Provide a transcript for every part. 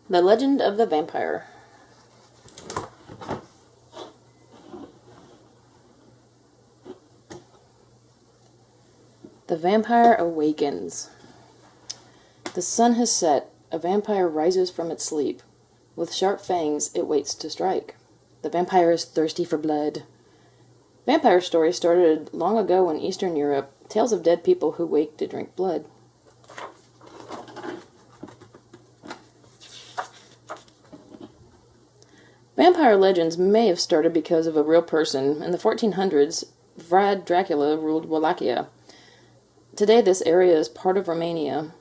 The Legend of the Vampire. The vampire awakens. The sun has set. A vampire rises from its sleep. With sharp fangs, it waits to strike. The vampire is thirsty for blood. Vampire stories started long ago in Eastern Europe, tales of dead people who wake to drink blood. Vampire legends may have started because of a real person. In the 1400s, Vlad Dracula ruled Wallachia. Today this area is part of Romania.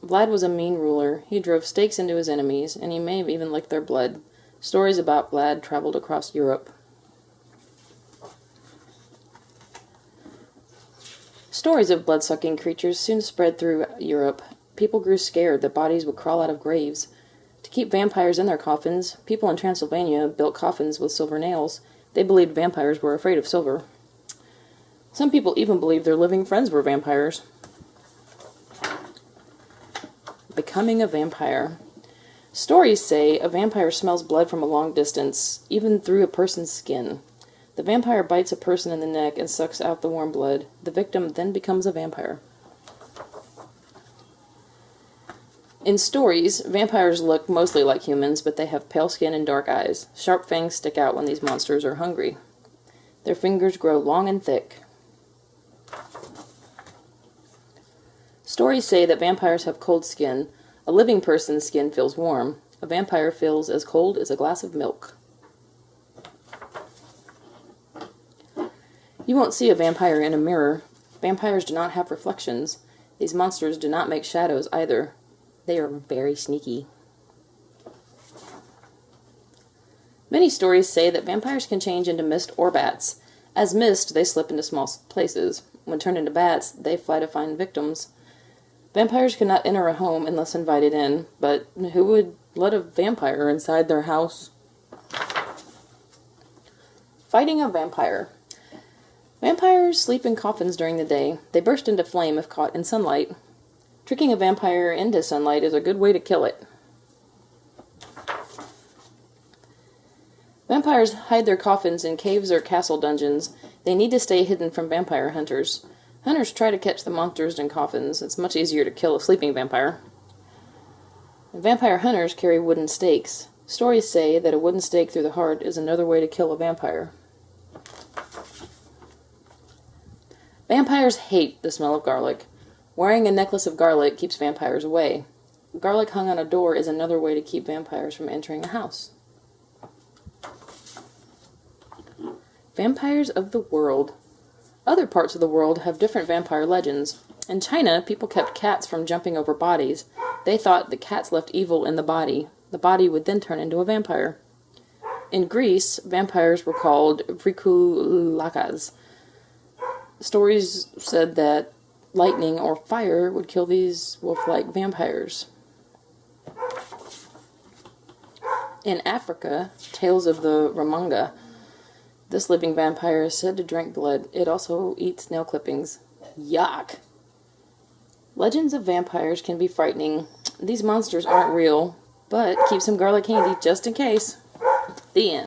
Vlad was a mean ruler. He drove stakes into his enemies, and he may have even licked their blood. Stories about Vlad traveled across Europe. Stories of blood-sucking creatures soon spread through Europe. People grew scared that bodies would crawl out of graves. To keep vampires in their coffins, people in Transylvania built coffins with silver nails. They believed vampires were afraid of silver. Some people even believed their living friends were vampires. Becoming a vampire. Stories say a vampire smells blood from a long distance, even through a person's skin. The vampire bites a person in the neck and sucks out the warm blood. The victim then becomes a vampire. In stories, vampires look mostly like humans, but they have pale skin and dark eyes. Sharp fangs stick out when these monsters are hungry. Their fingers grow long and thick. Stories say that vampires have cold skin. A living person's skin feels warm. A vampire feels as cold as a glass of milk. You won't see a vampire in a mirror. Vampires do not have reflections. These monsters do not make shadows either. They are very sneaky. Many stories say that vampires can change into mist or bats. As mist, they slip into small places. When turned into bats, they fly to find victims. Vampires cannot enter a home unless invited in, but who would let a vampire inside their house? Fighting a vampire. Vampires sleep in coffins during the day. They burst into flame if caught in sunlight. Tricking a vampire into sunlight is a good way to kill it. Vampires hide their coffins in caves or castle dungeons. They need to stay hidden from vampire hunters. Hunters try to catch the monsters in coffins. It's much easier to kill a sleeping vampire. Vampire hunters carry wooden stakes. Stories say that a wooden stake through the heart is another way to kill a vampire. Vampires hate the smell of garlic. Wearing a necklace of garlic keeps vampires away. Garlic hung on a door is another way to keep vampires from entering a house. Vampires of the world. Other parts of the world have different vampire legends. In China, people kept cats from jumping over bodies. They thought the cats left evil in the body. The body would then turn into a vampire. In Greece, vampires were called vrikulakas. Stories said that lightning or fire would kill these wolf-like vampires. In Africa, tales of the Ramanga. This living vampire is said to drink blood. It also eats nail clippings. Yuck! Legends of vampires can be frightening. These monsters aren't real, but keep some garlic handy just in case. The end.